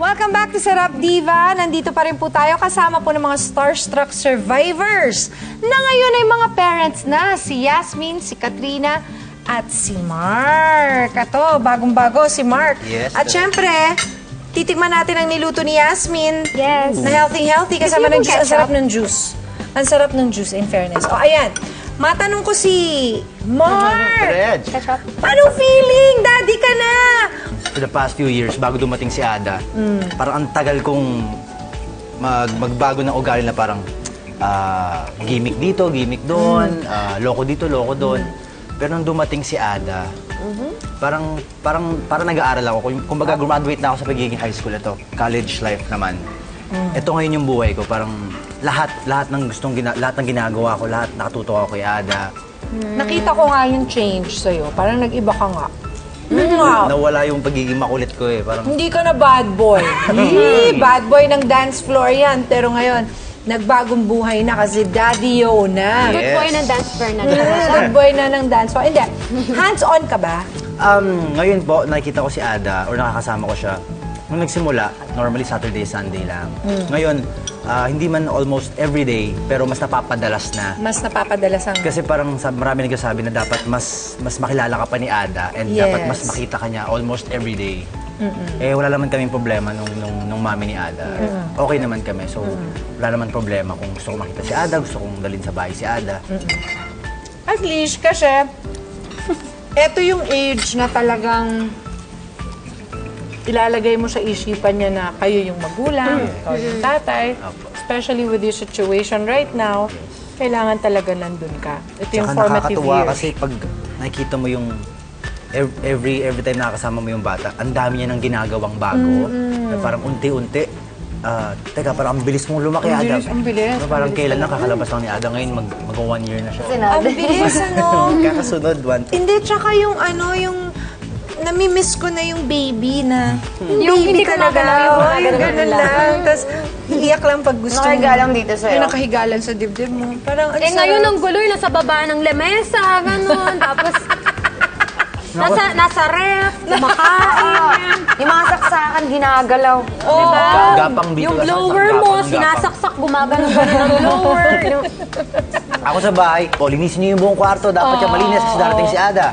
Welcome back to Sarap Diva. Nandito pa rin po tayo kasama po ng mga starstruck survivors na ngayon ay mga parents na. Si Yasmin, si Katrina, at si Mark. Ito, bagong-bago si Mark. Yes. At syempre, titikman natin ang niluto ni Yasmin. Yes. Na healthy-healthy kasama ng juice. Ang sarap ng juice. Ang sarap ng juice, in fairness. O, ayan. Matanong ko si Mark. Reg, Anong feeling? Daddy ka na! for the past few years, bago dumating si Ada, parang ang tagal kong magbago ng ugali na parang gimmick dito, gimmick doon, loko dito, loko doon. Pero nung dumating si Ada, parang nag-aaral ako. Kumbaga, graduate na ako sa pagiging high school. Ito, college life naman. Ito ngayon yung buhay ko. Parang lahat ng ginagawa ko, lahat nakatuto ako kay Ada. Nakita ko nga yung change sa'yo. Parang nag-iba ka nga. Nawala yung pagiging makulit ko eh. Parang Hindi ka na bad boy. Bad boy ng dance floor yan. Pero ngayon, nagbagong buhay na kasi Daddy Yo na. Good boy ng dance floor na. Good boy na ng dance floor. Hindi. Hands-on ka ba? ngayon po, nakikita ko si Ada, or nakakasama ko siya. Nung nagsimula, normally Saturday, Sunday lang. Ngayon, hindi man almost everyday, pero mas napapadalas na. Mas napapadalas ang... Kasi parang marami nagsasabi na dapat mas makilala ka pa ni Ada and Yes. dapat mas makita ka niya almost everyday. Eh, wala naman kaming problema nung mami ni Ada. Okay naman kami. So, wala naman problema kung gusto ko makita si Ada, gusto kong dalhin sa bahay si Ada. At least kasi, eto yung age na talagang ilalagay mo sa isipan niya na kayo yung magulang, ikaw yung tatay. Especially with your situation right now, kailangan talaga nandun ka. Ito yung Tsaka formative nakakatuwa years. kasi pag nakikita mo yung every time nakakasama mo yung bata, ang dami niya ng ginagawang bago. Na parang unti-unti. Teka, parang ang bilis mong lumaki, Ada. Ang bilis. Parang kailan nakakalabas lang ni Ada. Ngayon mag-1 year na siya. Ang bilis, ano? Kakasunod, Hindi, tsaka yung ano, yung nami-miss ko na yung baby na. Yung baby hindi ka nakagalaw, yung ganun lang. Tapos, iiyak lang pag gusto mo. Nakahiga lang dito sa'yo. Yung nakahiga lang sa dibdib mo. Parang, ang Ngayon sarap. ang guloy, nasa baba ng lemesa, gano'n. Tapos, nasa ref, kumakain. Yung mga saksakan, ginagalaw. Diba? Gapang dito Yung ka sa blower gapang, mo, gapang. sinasaksak, gumagano-gano ng blower. Ako sa bahay, linisin niyo yung buong kwarto. Dapat siya malinis kasi darating si Ada.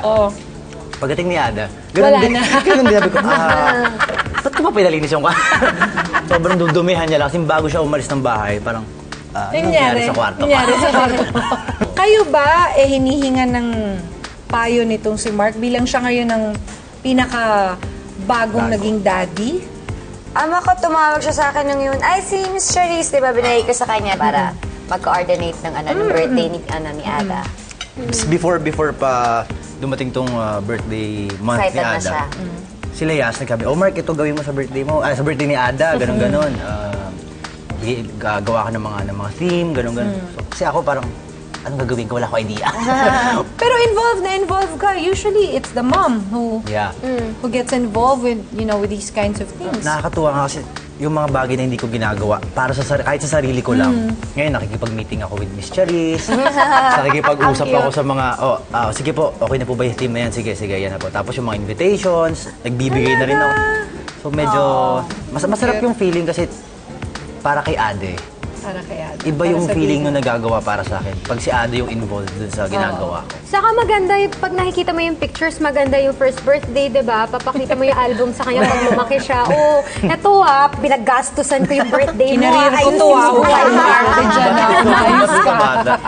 Pagdating ni Ada, Wala na. Ganun din sabi ko, ba't ko pa pinalinis yung kwarto? Sobrang dudumihan niya lang. Kasi bago siya umalis ng bahay, parang, ano nangyari sa kwarto ko? Kayo ba, hinihinga ng payo nitong si Mark bilang siya ngayon ang pinaka-bagong naging daddy? Ama ko, tumawag siya sa akin nung yun. Ay, si Miss Charisse, di ba, binigay ko sa kanya para mag-coordinate ng ng birthday ni Ada. Before pa dumating tong birthday month Excited ni na Ada, siya. sila Yas nagsabi, oh Mark, ito gawin mo sa birthday mo, sa birthday ni Ada, ganun-ganon. Gagawa ka ng mga theme, ganun-ganon. So, kasi ako parang, anong gagawin ko? Wala ko idea. Pero involved ka. Usually, it's the mom who gets involved with, with these kinds of things. Nakakatuwa nga kasi yung mga bagay na hindi ko ginagawa para kahit sa sarili ko lang. Ngayon, nakikipag-meeting ako with Miss Charisse. Nakikipag-usap ako sa mga, sige po, okay na po ba yung team na yan? Sige, yan na po. Tapos yung mga invitations, nagbibigay na rin ako. So medyo, masarap yung feeling kasi para kay Ade. Para kay Ade. Iba yung feeling nung nagagawa para sa akin. Pag si Ade yung involved dun sa ginagawa ko. Saka maganda, pag nakikita mo yung pictures, maganda yung first birthday, diba? Papakita mo yung album sa kanya pag lumaki siya. Oh, eto pinaggastusan ko yung birthday mo. Kinarir ko to, Ayusin mo. Ayos ka.